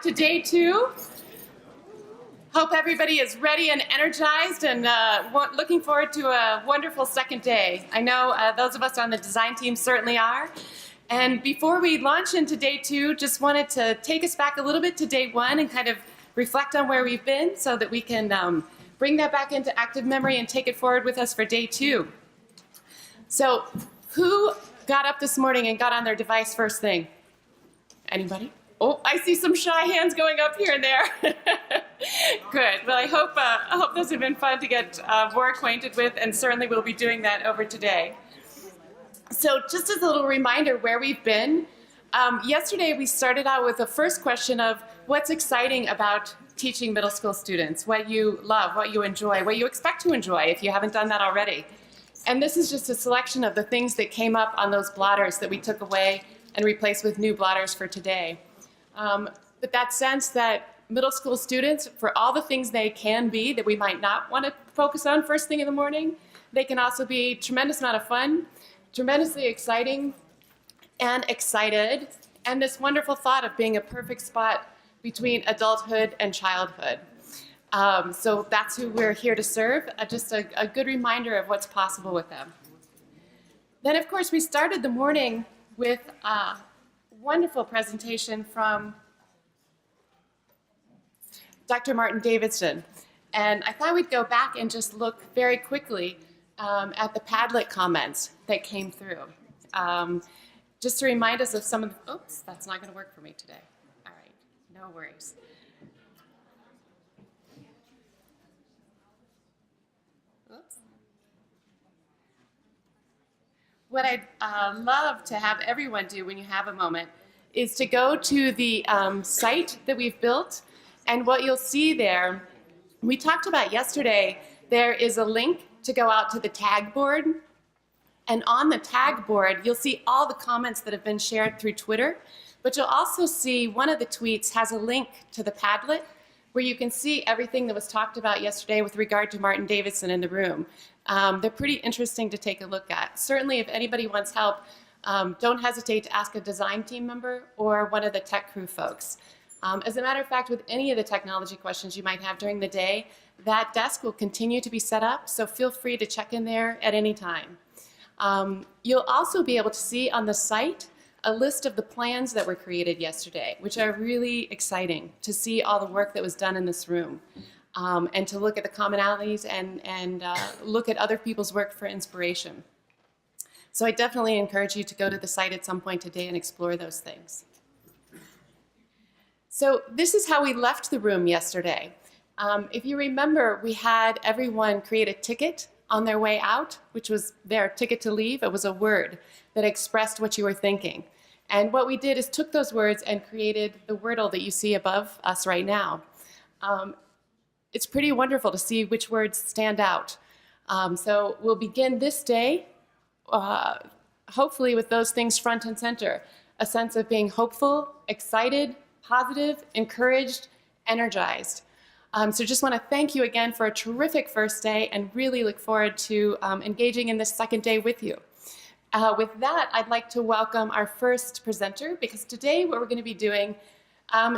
to day 2. Hope everybody is ready and energized and looking forward to a wonderful second day. I know those of us on the design team certainly are. And before we launch into day 2, just wanted to take us back a little bit to day 1 and kind of reflect on where we've been so that we can bring that back into active memory and take it forward with us for day 2. So who got up this morning and got on their device first thing? Anybody? Oh, I see some shy hands going up here and there. Good. Well, I hope those have been fun to get more acquainted with, and certainly we'll be doing that over today. So just as a little reminder where we've been, yesterday we started out with the first question of what's exciting about teaching middle school students, what you love, what you enjoy, what you expect to enjoy if you haven't done that already. And this is just a selection of the things that came up on those blotters that we took away and replaced with new blotters for today. But that sense that middle school students, for all the things they can be that we might not want to focus on first thing in the morning, they can also be a tremendous amount of fun, tremendously exciting and excited, and this wonderful thought of being a perfect spot between adulthood and childhood. So that's who we're here to serve, just a good reminder of what's possible with them. Then, of course, we started the morning with a wonderful presentation from Dr. Martin Davidson. And I thought we'd go back and just look very quickly at the Padlet comments that came through. Just to remind us of some of the, oops, that's not going to work for me today. All right, no worries. Oops. What I'd love to have everyone do when you have a moment is to go to the site that we've built, and what you'll see there, we talked about yesterday, there is a link to go out to the tag board, and on the tag board you'll see all the comments that have been shared through Twitter, but you'll also see one of the tweets has a link to the Padlet where you can see everything that was talked about yesterday with regard to Martin Davidson in the room. They're pretty interesting to take a look at. Certainly if anybody wants help, don't hesitate to ask a design team member or one of the tech crew folks. As a matter of fact, with any of the technology questions you might have during the day, that desk will continue to be set up, so feel free to check in there at any time. You'll also be able to see on the site a list of the plans that were created yesterday, which are really exciting to see all the work that was done in this room, and to look at the commonalities and look at other people's work for inspiration. So I definitely encourage you to go to the site at some point today and explore those things. So this is how we left the room yesterday. If you remember, we had everyone create a ticket on their way out, which was their ticket to leave. It was a word that expressed what you were thinking. And what we did is took those words and created the Wordle that you see above us right now. It's pretty wonderful to see which words stand out. So we'll begin this day, hopefully with those things front and center. A sense of being hopeful, excited, positive, encouraged, energized. So just want to thank you again for a terrific first day and really look forward to engaging in this second day with you. With that, I'd like to welcome our first presenter, because today what we're going to be doing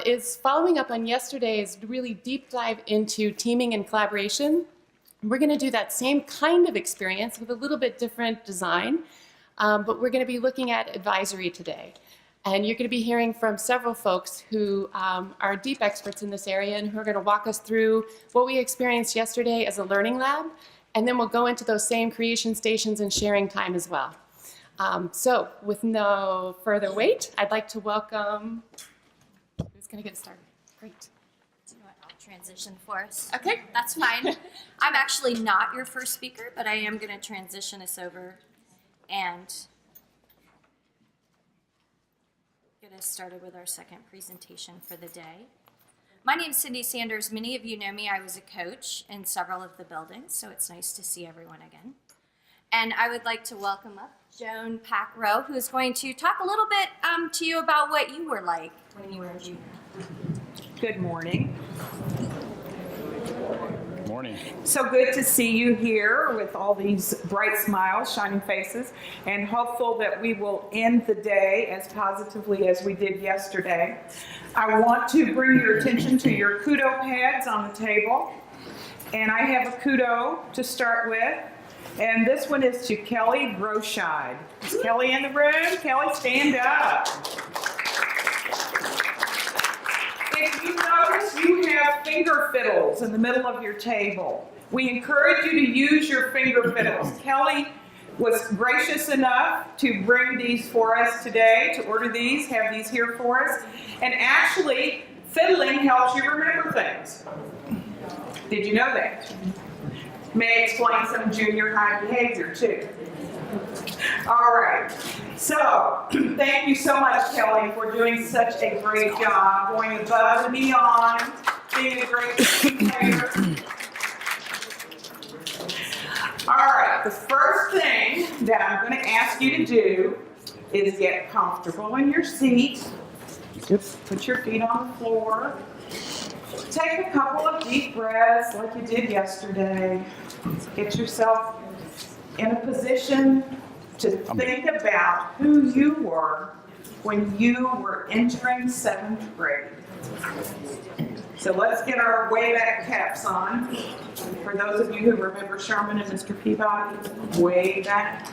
is following up on yesterday's really deep dive into teaming and collaboration. We're going to do that same kind of experience with a little bit different design, but we're going to be looking at advisory today. And you're going to be hearing from several folks who are deep experts in this area and who are going to walk us through what we experienced yesterday as a learning lab, and then we'll go into those same creation stations and sharing time as well. So with no further wait, I'd like to welcome, who's going to get started? Great. I'll transition for us. Okay. That's fine. I'm actually not your first speaker, but I am going to transition us over and get us started with our second presentation for the day. My name is Cindy Sanders. Many of you know me. I was a coach in several of the buildings, so it's nice to see everyone again. And I would like to welcome up Joan Packrow, who is going to talk a little bit to you about what you were like when you were a junior. Good morning. morning. So good to see you here with all these bright smiles, shining faces, and hopeful that we will end the day as positively as we did yesterday. I want to bring your attention to your kudo pads on the table. And I have a kudo to start with. And this one is to Kelly Groscheid. Is Kelly in the room? Kelly, stand up. If you notice, you have finger fiddles in the middle of your table. We encourage you to use your finger fiddles. Kelly was gracious enough to bring these for us today, to order these, have these here for us. And actually, fiddling helps you remember things. Did you know that? May explain some junior high behavior too. All right. So, thank you so much, Kelly, for doing such a great job, going above and beyond, being a great team player. All right. The first thing that I'm going to ask you to do is get comfortable in your seat. Just put your feet on the floor. Take a couple of deep breaths like you did yesterday. Get yourself in a position to think about who you were when you were entering 7th grade. So let's get our way back caps on. For those of you who remember Sherman and Mr. Peabody, way back.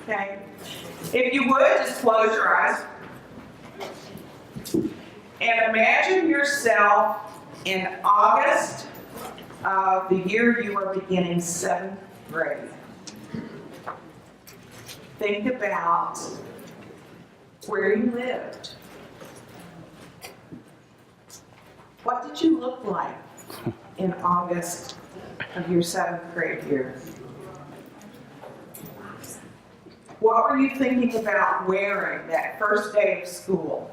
Okay. If you would, just close your eyes. And imagine yourself in August of the year you are beginning 7th grade. Think about where you lived. What did you look like in August of your 7th grade year? What were you thinking about wearing that first day of school?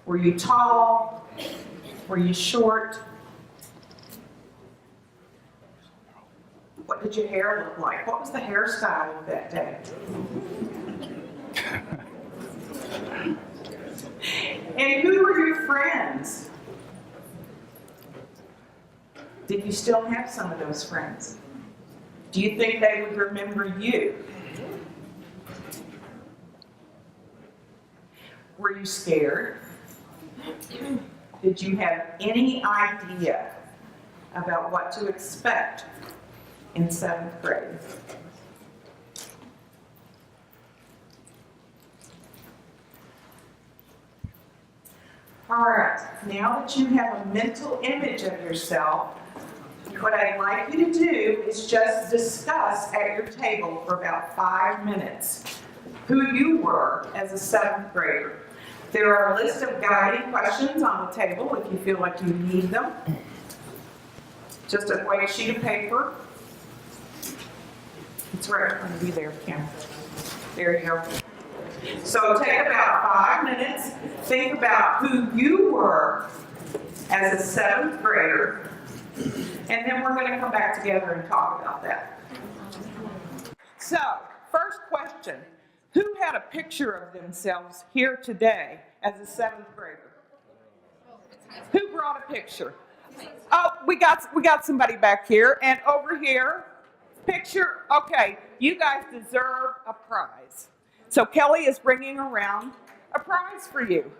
Were you tall? Were you short? What did your hair look like? What was the hairstyle of that day? And who were your friends? Did you still have some of those friends? Do you think they would remember you? Were you scared? Did you have any idea about what to expect in 7th grade? All right, now that you have a mental image of yourself, what I'd like you to do is just discuss at your table for about 5 minutes who you were as a 7th grader. There are a list of guiding questions on the table if you feel like you need them. Just a white sheet of paper. It's right in front of you there, Kim. There you go. So take about 5 minutes. Think about who you were as a 7th grader. And then we're going to come back together and talk about that. So, first question. Who had a picture of themselves here today as a 7th grader? Who brought a picture? Oh, we got somebody back here. And over here, picture. Okay, you guys deserve a prize. So Kelly is bringing around a prize for you.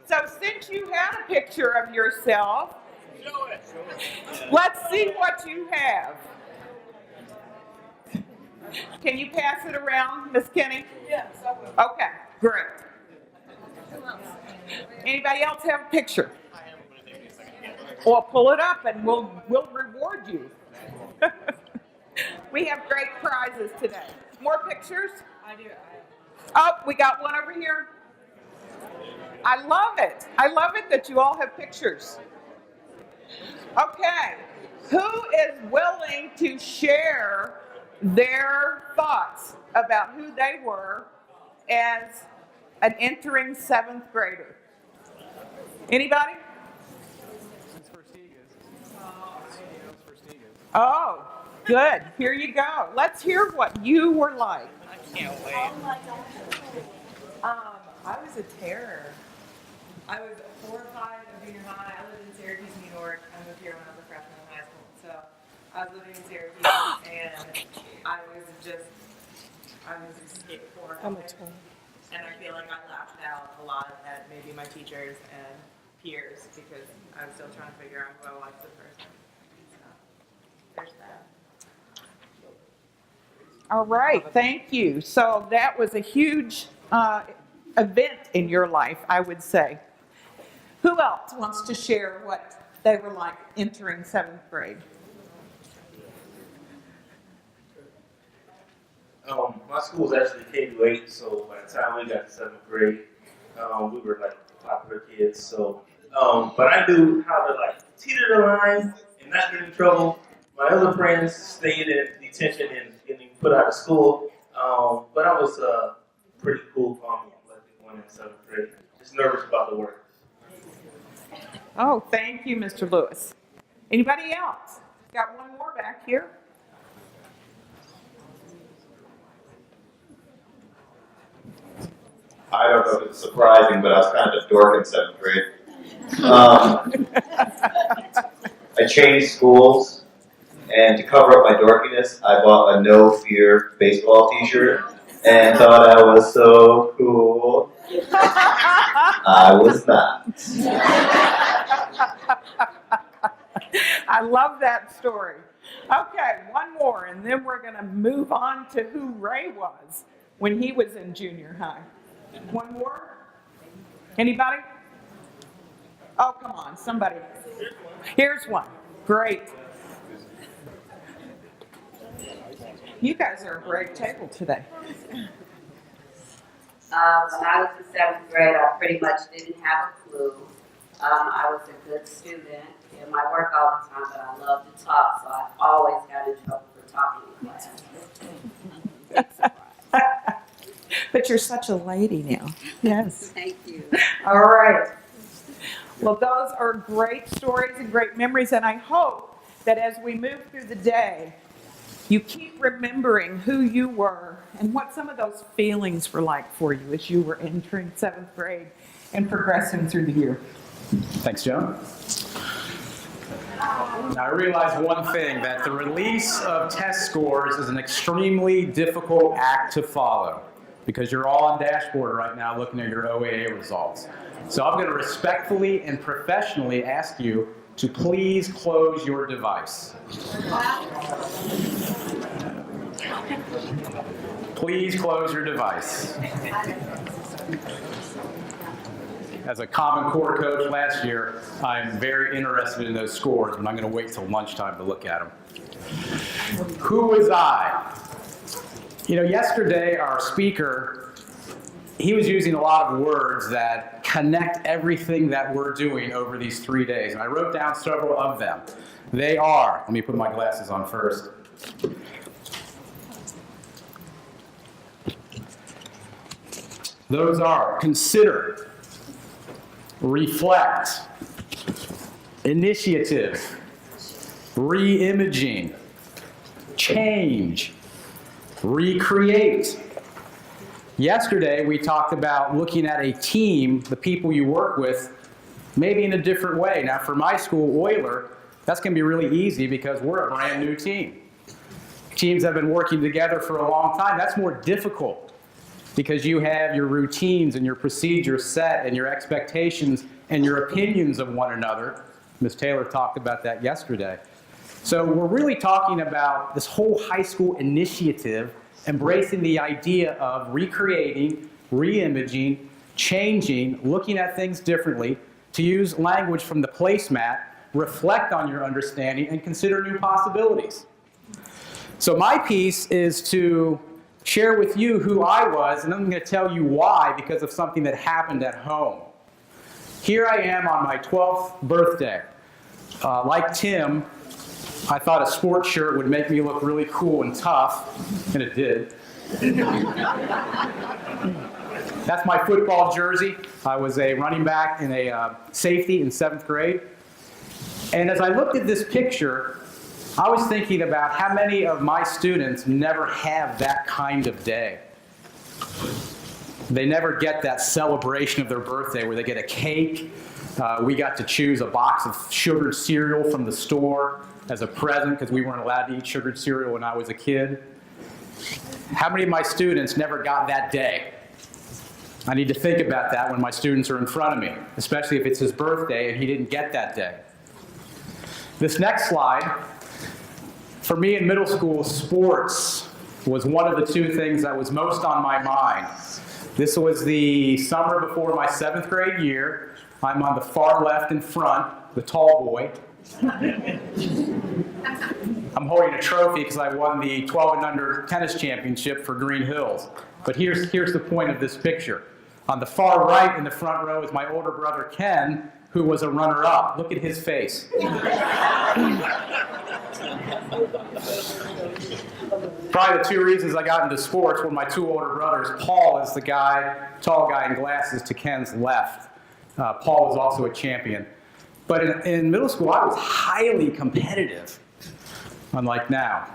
So since you had a picture of yourself, let's see what you have. Can you pass it around, Miss Kenny? Yes, I will. Okay, great. Anybody else have a picture? Well, pull it up and we'll reward you. We have great prizes today. More pictures? I do. Oh, we got one over here. I love it. I love it that you all have pictures. Okay. Who is willing to share their thoughts about who they were as an entering 7th grader? Anybody? Oh, good. Here you go. Let's hear what you were like. I can't wait. I was a terror. I was 4 or 5 in junior high. I lived in Syracuse, New York. I moved here when I was a freshman in high school. So I was living in Syracuse, and I was a skate for it. And I feel like I laughed out a lot at maybe my teachers and peers because I was still trying to figure out who I was as a person. So there's that. All right, thank you. So that was a huge event in your life, I would say. Who else wants to share what they were like entering 7th grade? My school was actually K-8, so by the time we got to 7th grade, we were like popular kids. So, but I knew how to like teeter the line and not get in trouble. My other friends stayed in detention and getting put out of school, but I was pretty cool, calm, and collected one in 7th grade. Just nervous about the work. Oh, thank you, Mr. Lewis. Anybody else? Got one more back here. I don't know if it's surprising, but I was kind of a dork in 7th grade. I changed schools, and to cover up my dorkiness, I bought a No Fear baseball t-shirt and thought I was so cool. I was not. I love that story. Okay, one more, and then we're going to move on to who Ray was when he was in junior high. One more? Anybody? Oh, come on, somebody. Here's one. Great. You guys are a great table today. When I was in 7th grade, I pretty much didn't have a clue. I was a good student in my work all the time, but I loved to talk, so I always got in trouble for talking in class. But you're such a lady now. Yes. Thank you. All right. Well, those are great stories and great memories, and I hope that as we move through the day, you keep remembering who you were and what some of those feelings were like for you as you were entering 7th grade and progressing through the year. Thanks, Joan. Now, I realize one thing, that the release of test scores is an extremely difficult act to follow because you're all on dashboard right now looking at your OAA results. So I'm going to respectfully and professionally ask you to please close your device. Please close your device. As a Common Core coach last year, I'm very interested in those scores, but I'm going to wait till lunchtime to look at them. Who was I? You know, yesterday our speaker, he was using a lot of words that connect everything that we're doing over these 3 days, and I wrote down several of them. They are, let me put my glasses on first. Those are consider, reflect, initiative, re-imaging, change, recreate. Yesterday, we talked about looking at a team, the people you work with, maybe in a different way. Now, for my school, Euler, that's going to be really easy because we're a brand new team. Teams have been working together for a long time. That's more difficult because you have your routines and your procedures set and your expectations and your opinions of one another. Ms. Taylor talked about that yesterday. So we're really talking about this whole high school initiative, embracing the idea of recreating, re-imaging, changing, looking at things differently, to use language from the placemat, reflect on your understanding, and consider new possibilities. So my piece is to share with you who I was, and I'm going to tell you why, because of something that happened at home. Here I am on my 12th birthday. Like Tim, I thought a sports shirt would make me look really cool and tough, and it did. That's my football jersey. I was a running back and a safety in 7th grade. And as I looked at this picture, I was thinking about how many of my students never have that kind of day. They never get that celebration of their birthday where they get a cake. We got to choose a box of sugared cereal from the store as a present because we weren't allowed to eat sugared cereal when I was a kid. How many of my students never got that day? I need to think about that when my students are in front of me, especially if it's his birthday and he didn't get that day. This next slide, for me in middle school, sports was one of the two things that was most on my mind. This was the summer before my 7th grade year. I'm on the far left in front, the tall boy. I'm holding a trophy because I won the 12 and under tennis championship for Green Hills. But here's the point of this picture. On the far right in the front row is my older brother Ken, who was a runner-up. Look at his face. Probably the two reasons I got into sports were my two older brothers. Paul is the guy, tall guy in glasses to Ken's left. Paul was also a champion. But in middle school, I was highly competitive, unlike now.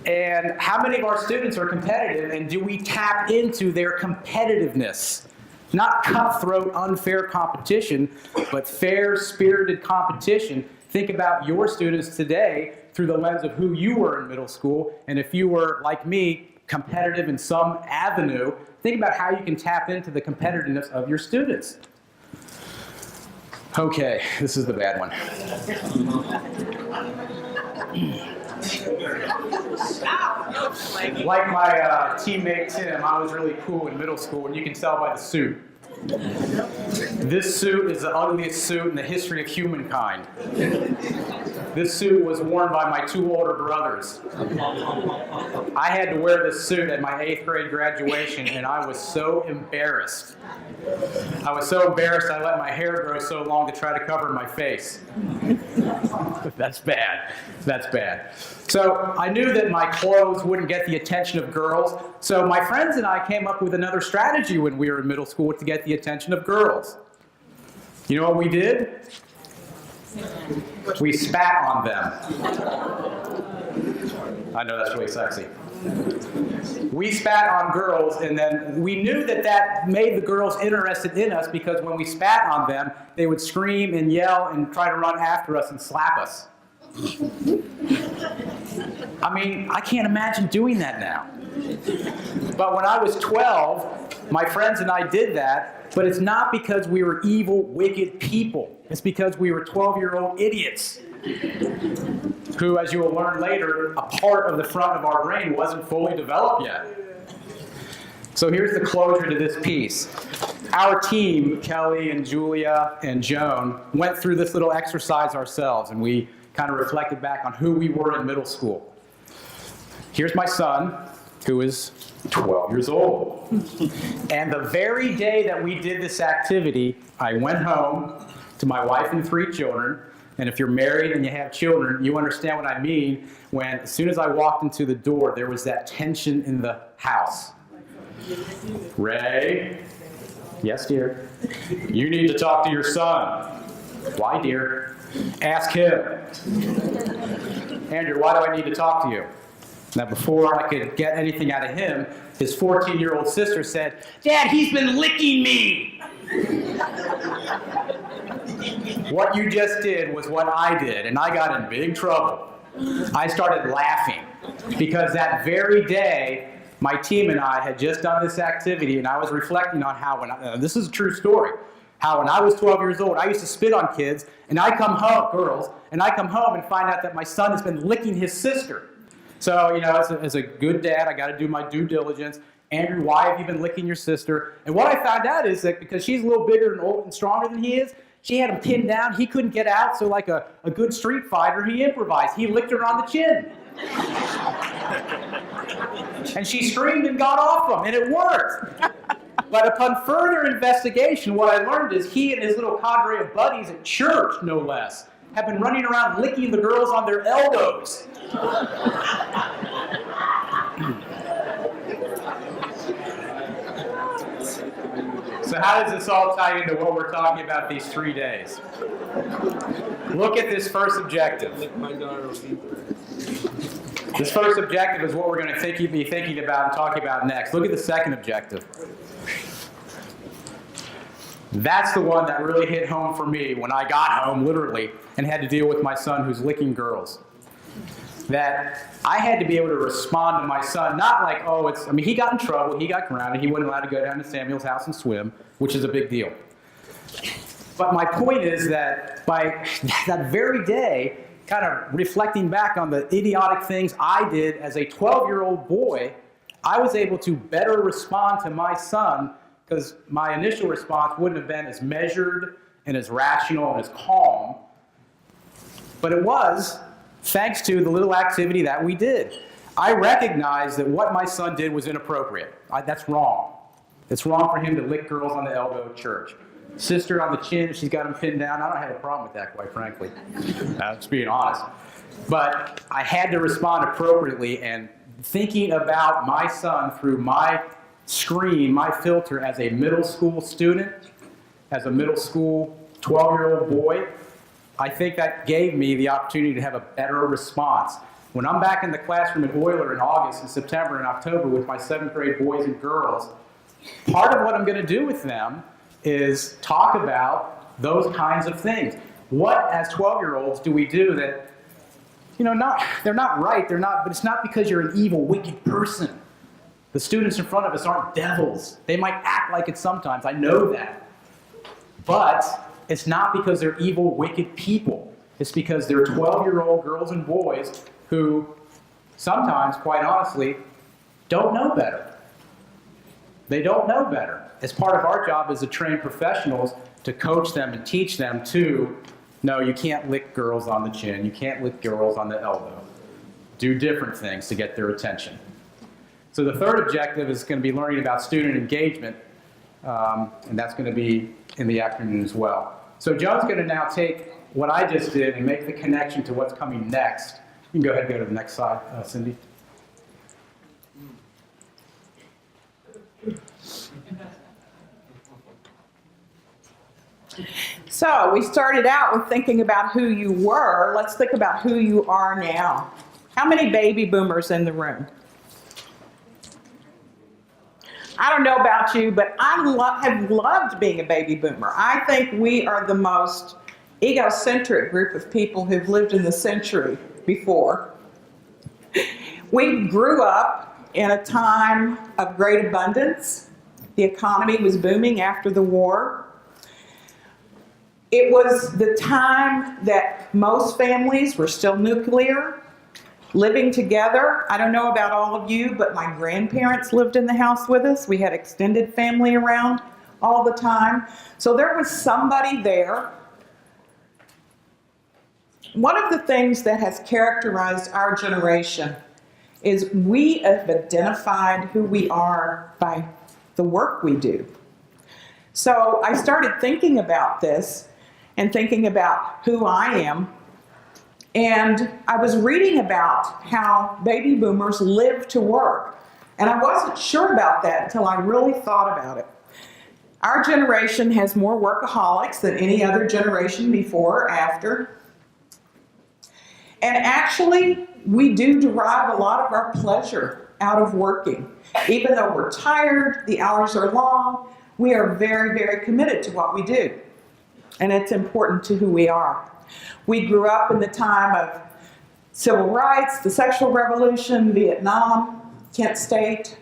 And how many of our students are competitive, and do we tap into their competitiveness? Not cutthroat, unfair competition, but fair, spirited competition. Think about your students today through the lens of who you were in middle school, and if you were, like me, competitive in some avenue, think about how you can tap into the competitiveness of your students. Okay, this is the bad one. Like my teammate Tim, I was really cool in middle school, and you can tell by the suit. This suit is the ugliest suit in the history of humankind. This suit was worn by my two older brothers. I had to wear this suit at my 8th grade graduation, and I was so embarrassed. I was so embarrassed I let my hair grow so long to try to cover my face. That's bad. That's bad. So I knew that my clothes wouldn't get the attention of girls, so my friends and I came up with another strategy when we were in middle school to get the attention of girls. You know what we did? We spat on them. I know that's really sexy. We spat on girls, and then we knew that that made the girls interested in us because when we spat on them, they would scream and yell and try to run after us and slap us. I mean, I can't imagine doing that now. But when I was 12, my friends and I did that, but it's not because we were evil, wicked people. It's because we were 12-year-old idiots who, as you will learn later, a part of the front of our brain wasn't fully developed yet. So here's the closure to this piece. Our team, Kelly and Julia and Joan, went through this little exercise ourselves, and we kind of reflected back on who we were in middle school. Here's my son, who is 12 years old. And the very day that we did this activity, I went home to my wife and 3 children. And if you're married and you have children, you understand what I mean when, as soon as I walked into the door, there was that tension in the house. Ray? Yes, dear? You need to talk to your son. Why, dear? Ask him. Andrew, why do I need to talk to you? Now, before I could get anything out of him, his 14-year-old sister said, Dad, he's been licking me. What you just did was what I did, and I got in big trouble. I started laughing because that very day, my team and I had just done this activity, and I was reflecting on how, this is a true story, how when I was 12 years old, I used to spit on kids, and I come home, girls, and I come home and find out that my son has been licking his sister. So, you know, as a good dad, I got to do my due diligence. Andrew, why have you been licking your sister? And what I found out is that because she's a little bigger and old and stronger than he is, she had him pinned down. He couldn't get out, so like a good street fighter, he improvised. He licked her on the chin. And she screamed and got off him, and it worked. But upon further investigation, what I learned is he and his little cadre of buddies at church, no less, have been running around licking the girls on their elbows. So how does this all tie into what we're talking about these 3 days? Look at this first objective. This first objective is what we're going to be thinking about and talking about next. Look at the second objective. That's the one that really hit home for me when I got home, literally, and had to deal with my son who's licking girls. That I had to be able to respond to my son, not like, oh, he got in trouble, he got grounded, he wasn't allowed to go down to Samuel's house and swim, which is a big deal. But my point is that by that very day, kind of reflecting back on the idiotic things I did as a 12-year-old boy, I was able to better respond to my son because my initial response wouldn't have been as measured and as rational and as calm. But it was thanks to the little activity that we did. I recognized that what my son did was inappropriate. That's wrong. It's wrong for him to lick girls on the elbow at church. Sister on the chin, she's got him pinned down. I don't have a problem with that, quite frankly. Just being honest. But I had to respond appropriately, and thinking about my son through my screen, my filter as a middle school student, as a middle school 12-year-old boy, I think that gave me the opportunity to have a better response. When I'm back in the classroom at Euler in August and September and October with my 7th grade boys and girls, part of what I'm going to do with them is talk about those kinds of things. What, as 12-year-olds, do we do that, they're not right, but it's not because you're an evil, wicked person. The students in front of us aren't devils. They might act like it sometimes, I know that. But it's not because they're evil, wicked people. It's because they're 12-year-old girls and boys who sometimes, quite honestly, don't know better. They don't know better. As part of our job as to train professionals to coach them and teach them to, no, you can't lick girls on the chin. You can't lick girls on the elbow. Do different things to get their attention. So the third objective is going to be learning about student engagement, and that's going to be in the afternoon as well. So Joan's going to now take what I just did and make the connection to what's coming next. You can go ahead and go to the next slide, Cindy. So we started out with thinking about who you were. Let's think about who you are now. How many baby boomers in the room? I don't know about you, but I have loved being a baby boomer. I think we are the most egocentric group of people who've lived in the century before. We grew up in a time of great abundance. The economy was booming after the war. It was the time that most families were still nuclear, living together. I don't know about all of you, but my grandparents lived in the house with us. We had extended family around all the time. So there was somebody there. One of the things that has characterized our generation is we have identified who we are by the work we do. So I started thinking about this and thinking about who I am. And I was reading about how baby boomers live to work. And I wasn't sure about that until I really thought about it. Our generation has more workaholics than any other generation before or after. And actually, we do derive a lot of our pleasure out of working. Even though we're tired, the hours are long, we are very, very committed to what we do. And it's important to who we are. We grew up in the time of civil rights, the sexual revolution, Vietnam, Kent State.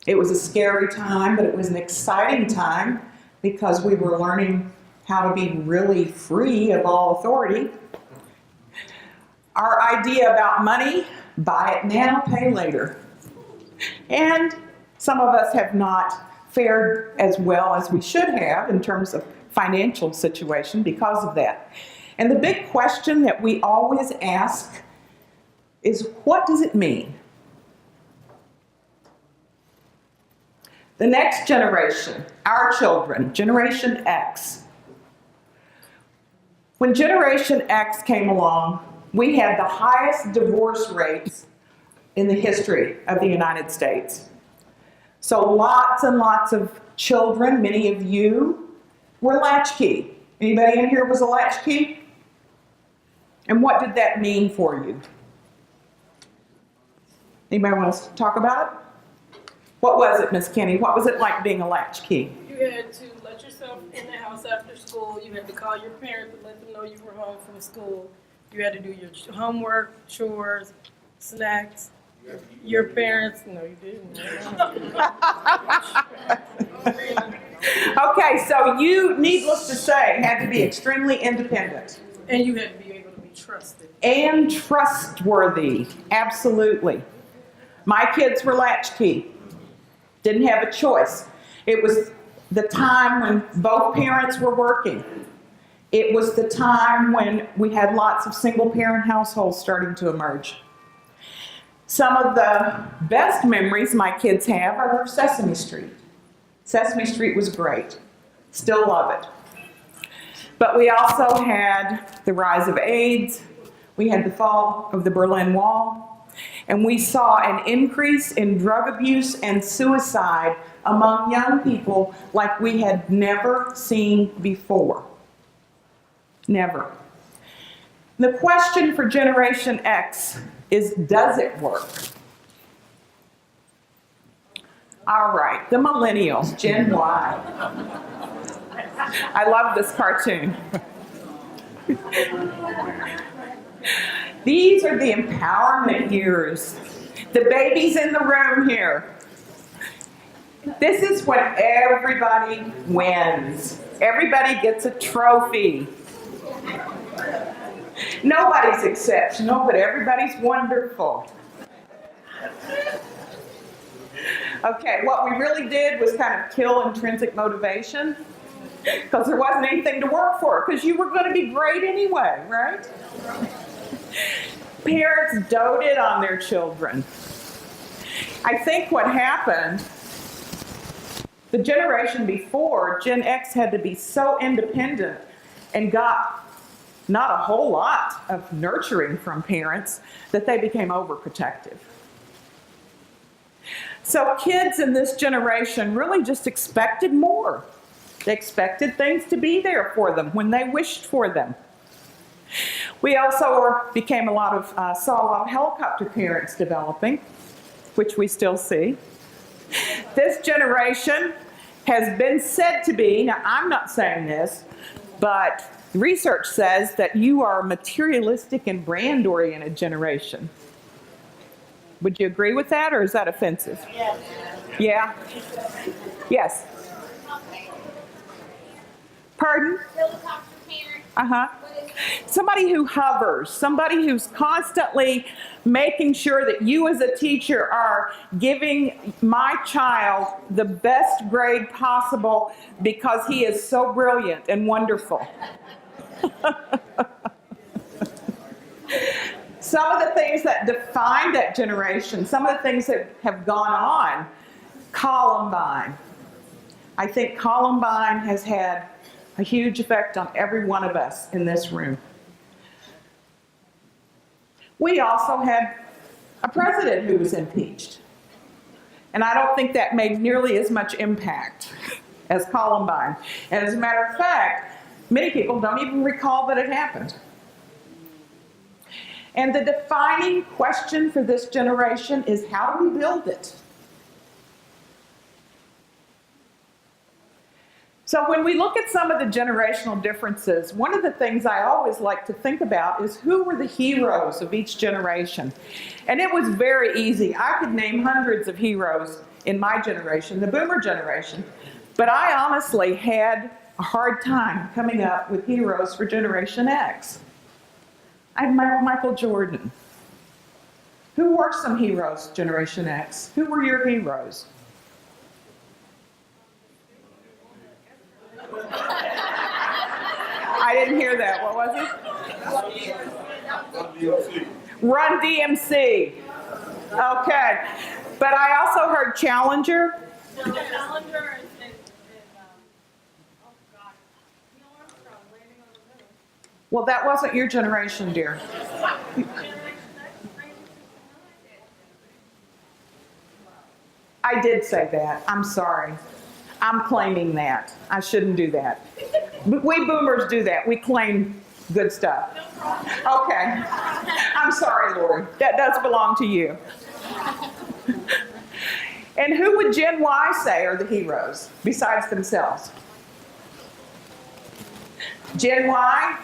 It was a scary time, but it was an exciting time because we were learning how to be really free of all authority. Our idea about money, buy it now, pay later. And some of us have not fared as well as we should have in terms of financial situation because of that. And the big question that we always ask is, what does it mean? The next generation, our children, Generation X. When Generation X came along, we had the highest divorce rates in the history of the United States. So lots and lots of children, many of you, were latchkey. Anybody in here was a latchkey? And what did that mean for you? Anybody want to talk about it? What was it, Miss Kenny? What was it like being a latchkey? You had to let yourself in the house after school. You had to call your parents and let them know you were home from school. You had to do your homework, chores, snacks. Your parents, no, you didn't. Okay, so you, needless to say, had to be extremely independent. And you had to be able to be trusted. And trustworthy, absolutely. My kids were latchkey. Didn't have a choice. It was the time when both parents were working. It was the time when we had lots of single-parent households starting to emerge. Some of the best memories my kids have are Sesame Street. Sesame Street was great. Still love it. But we also had the rise of AIDS. We had the fall of the Berlin Wall. And we saw an increase in drug abuse and suicide among young people like we had never seen before. Never. The question for Generation X is, does it work? All right, the millennials, Gen Y. I love this cartoon. These are the empowerment years. The babies in the room here. This is when everybody wins. Everybody gets a trophy. Nobody's exceptional, but everybody's wonderful. Okay, what we really did was kind of kill intrinsic motivation, because there wasn't anything to work for, because you were going to be great anyway, right? Parents doted on their children. I think what happened, the generation before, Gen X, had to be so independent and got not a whole lot of nurturing from parents that they became overprotective. So kids in this generation really just expected more. They expected things to be there for them when they wished for them. We also saw a lot of helicopter parents developing, which we still see. This generation has been said to be, now I'm not saying this, but research says that you are a materialistic and brand-oriented generation. Would you agree with that, or is that offensive? Yes. Yeah? Yes. Pardon? Helicopter parent. Uh-huh. Somebody who hovers, somebody who's constantly making sure that you as a teacher are giving my child the best grade possible because he is so brilliant and wonderful. Some of the things that defined that generation, some of the things that have gone on, Columbine. I think Columbine has had a huge effect on every one of us in this room. We also had a president who was impeached. And I don't think that made nearly as much impact as Columbine. And as a matter of fact, many people don't even recall that it happened. And the defining question for this generation is, how do we build it? So when we look at some of the generational differences, one of the things I always like to think about is who were the heroes of each generation. And it was very easy. I could name hundreds of heroes in my generation, the boomer generation, but I honestly had a hard time coming up with heroes for Generation X. I had Michael Jordan. Who were some heroes, Generation X? Who were your heroes? I didn't hear that. What was it? Run DMC. Okay. But I also heard Challenger. Challenger and Well, that wasn't your generation, dear. I did say that. I'm sorry. I'm claiming that. I shouldn't do that. We boomers do that. We claim good stuff. Okay. I'm sorry, Lori. That does belong to you. And who would Gen Y say are the heroes besides themselves? Gen Y?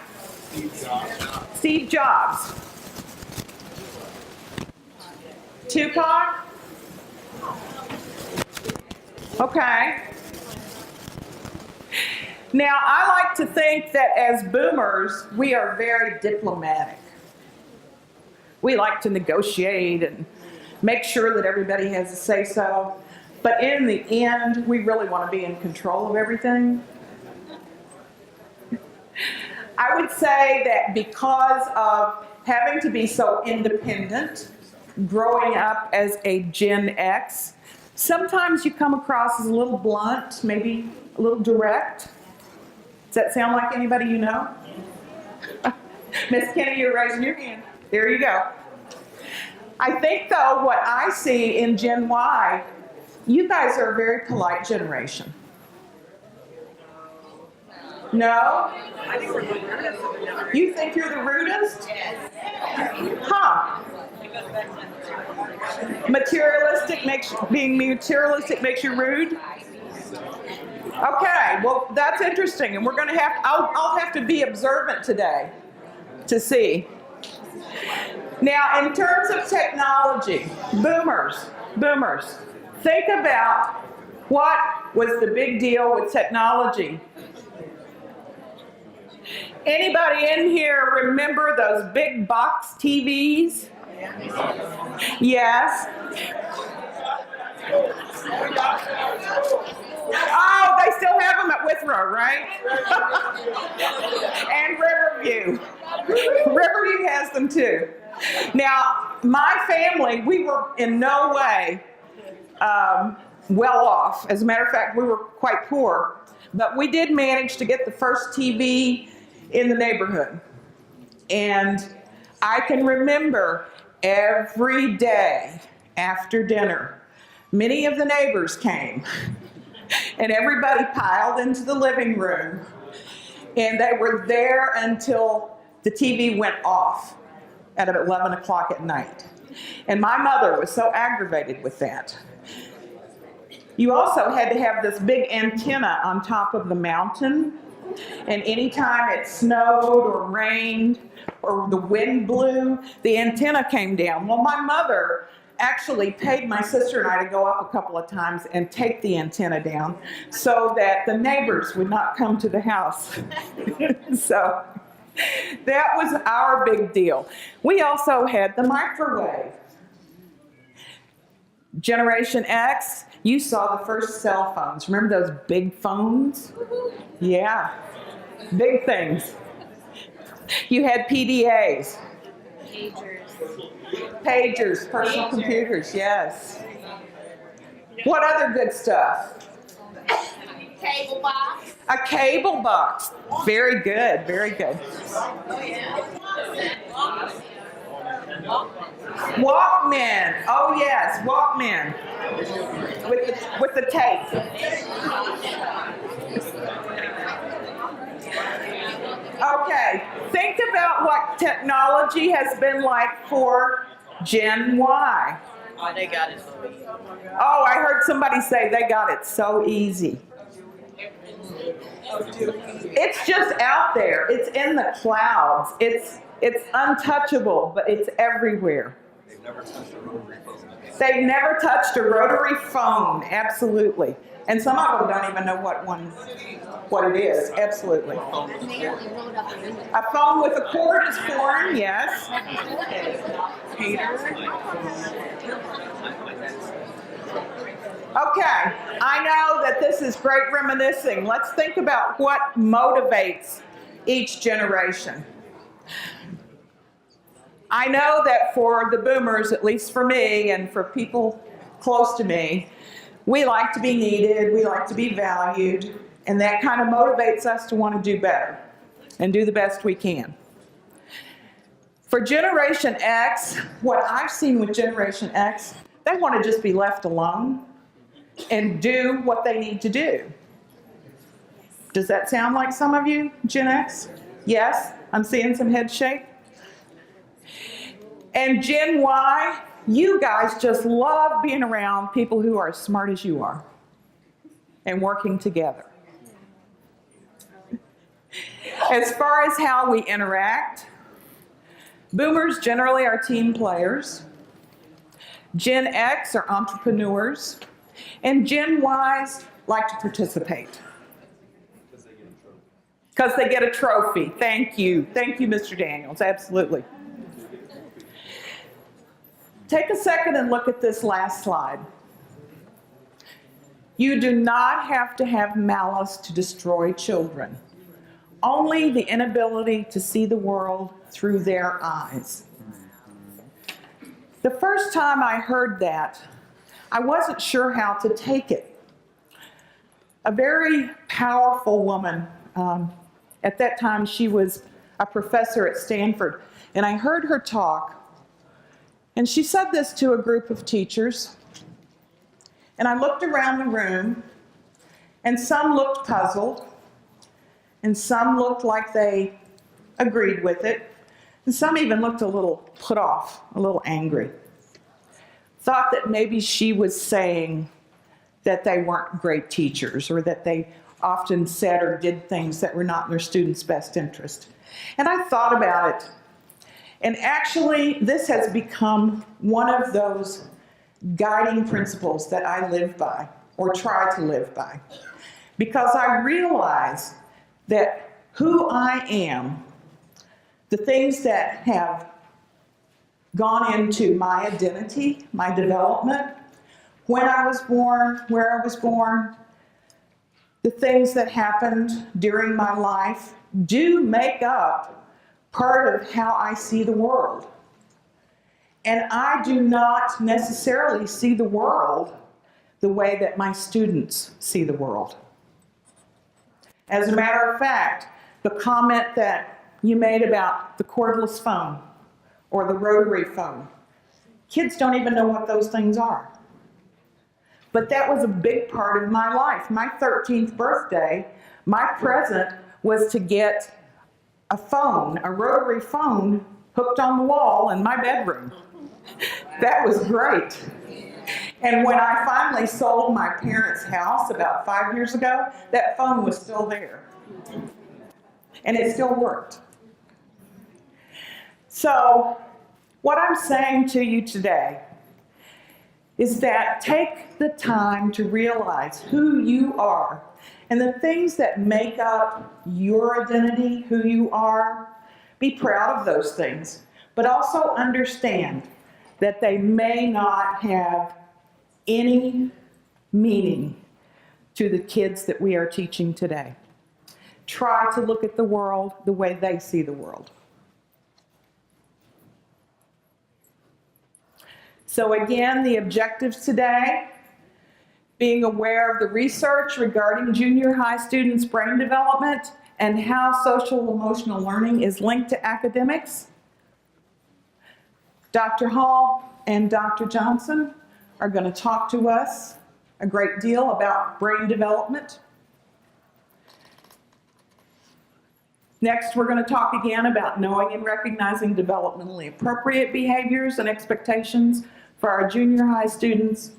Steve Jobs. Tupac? Okay. Now, I like to think that as boomers, we are very diplomatic. We like to negotiate and make sure that everybody has a say-so. But in the end, we really want to be in control of everything. I would say that because of having to be so independent, growing up as a Gen X, sometimes you come across as a little blunt, maybe a little direct. Does that sound like anybody you know? Miss Kenny, you're raising your hand. There you go. I think, though, what I see in Gen Y, you guys are a very polite generation. No? You think you're the rudest? Huh? Being materialistic makes you rude? Okay, well, that's interesting, and I'll have to be observant today to see. Now, in terms of technology, boomers, think about what was the big deal with technology. Anybody in here remember those big box TVs? Yes. Oh, they still have them at Withrow, right? And Riverview. Riverview has them too. Now, my family, we were in no way well off. As a matter of fact, we were quite poor. But we did manage to get the first TV in the neighborhood. And I can remember every day after dinner, many of the neighbors came. And everybody piled into the living room. And they were there until the TV went off at 11 o'clock at night. And my mother was so aggravated with that. You also had to have this big antenna on top of the mountain. And anytime it snowed or rained or the wind blew, the antenna came down. Well, my mother actually paid my sister and I to go up a couple of times and take the antenna down so that the neighbors would not come to the house. So that was our big deal. We also had the microwave. Generation X, you saw the first cell phones. Remember those big phones? Yeah, big things. You had PDAs. Pagers, personal computers, yes. What other good stuff? Cable box. A cable box. Very good, very good. Walkman. Oh yes, Walkman. With the tape. Okay, think about what technology has been like for Gen Y. Oh, they got it so easy. Oh, I heard somebody say they got it so easy. It's just out there. It's in the clouds. It's untouchable, but it's everywhere. They've never touched a rotary phone. They've never touched a rotary phone, absolutely. And some of them don't even know what it is, absolutely. A phone with a cord is foreign, yes. Okay, I know that this is great reminiscing. Let's think about what motivates each generation. I know that for the boomers, at least for me and for people close to me, we like to be needed, we like to be valued, and that kind of motivates us to want to do better and do the best we can. For Generation X, what I've seen with Generation X, they want to just be left alone and do what they need to do. Does that sound like some of you, Gen X? Yes? I'm seeing some head shake. And Gen Y, You guys just love being around people who are as smart as you are and working together. As far as how we interact, boomers generally are team players. Gen X are entrepreneurs. And Gen Ys like to participate. Because they get a trophy. Thank you. Thank you, Mr. Daniels. Absolutely. Take a second and look at this last slide. You do not have to have malice to destroy children. Only the inability to see the world through their eyes. The first time I heard that, I wasn't sure how to take it. A very powerful woman, at that time she was a professor at Stanford, and I heard her talk, and she said this to a group of teachers, and I looked around the room, and some looked puzzled, and some looked like they agreed with it, and some even looked a little put off, a little angry. Thought that maybe she was saying that they weren't great teachers or that they often said or did things that were not in their students' best interest. And I thought about it. And actually, this has become one of those guiding principles that I live by or try to live by. Because I realize that who I am, the things that have gone into my identity, my development, when I was born, where I was born, the things that happened during my life do make up part of how I see the world. And I do not necessarily see the world the way that my students see the world. As a matter of fact, the comment that you made about the cordless phone or the rotary phone, kids don't even know what those things are. But that was a big part of my life. My 13th birthday, my present was to get a phone, a rotary phone, hooked on the wall in my bedroom. That was great. And when I finally sold my parents' house about 5 years ago, that phone was still there. And it still worked. So, what I'm saying to you today is that take the time to realize who you are and the things that make up your identity, who you are. Be proud of those things, but also understand that they may not have any meaning to the kids that we are teaching today. Try to look at the world the way they see the world. So again, the objectives today, being aware of the research regarding junior high students' brain development and how social emotional learning is linked to academics. Dr. Hall and Dr. Johnson are going to talk to us a great deal about brain development. Next, we're going to talk again about knowing and recognizing developmentally appropriate behaviors and expectations for our junior high students.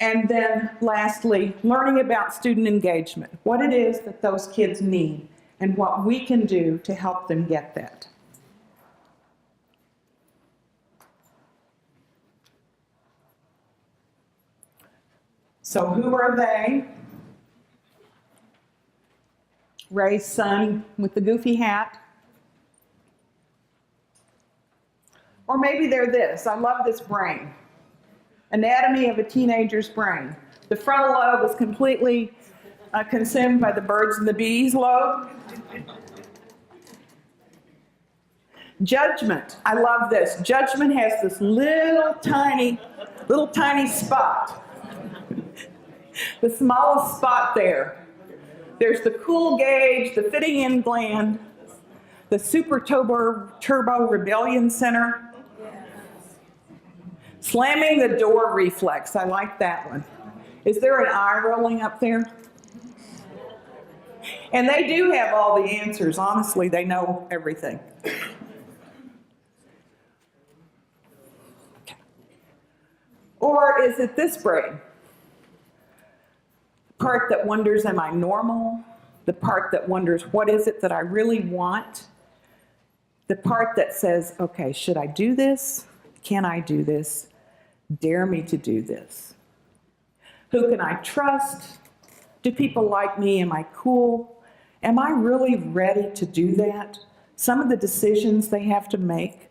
And then lastly, learning about student engagement, what it is that those kids need and what we can do to help them get that. So who are they? Ray's son with the goofy hat. Or maybe they're this. I love this brain. Anatomy of a teenager's brain. The frontal lobe is completely consumed by the birds and the bees lobe. Judgment. I love this. Judgment has this little tiny spot. The smallest spot there. There's the cool gauge, the fitting in gland, the super turbo rebellion center. Slamming the door reflex, I like that one. Is there an eye rolling up there? And they do have all the answers. Honestly, they know everything. Okay. is it this brain? The part that wonders, am I normal? The part that wonders, what is it that I really want? The part that says, okay, should I do this? Can I do this? Dare me to do this. Who can I trust? Do people like me? Am I cool? Am I really ready to do that? Some of the decisions they have to make,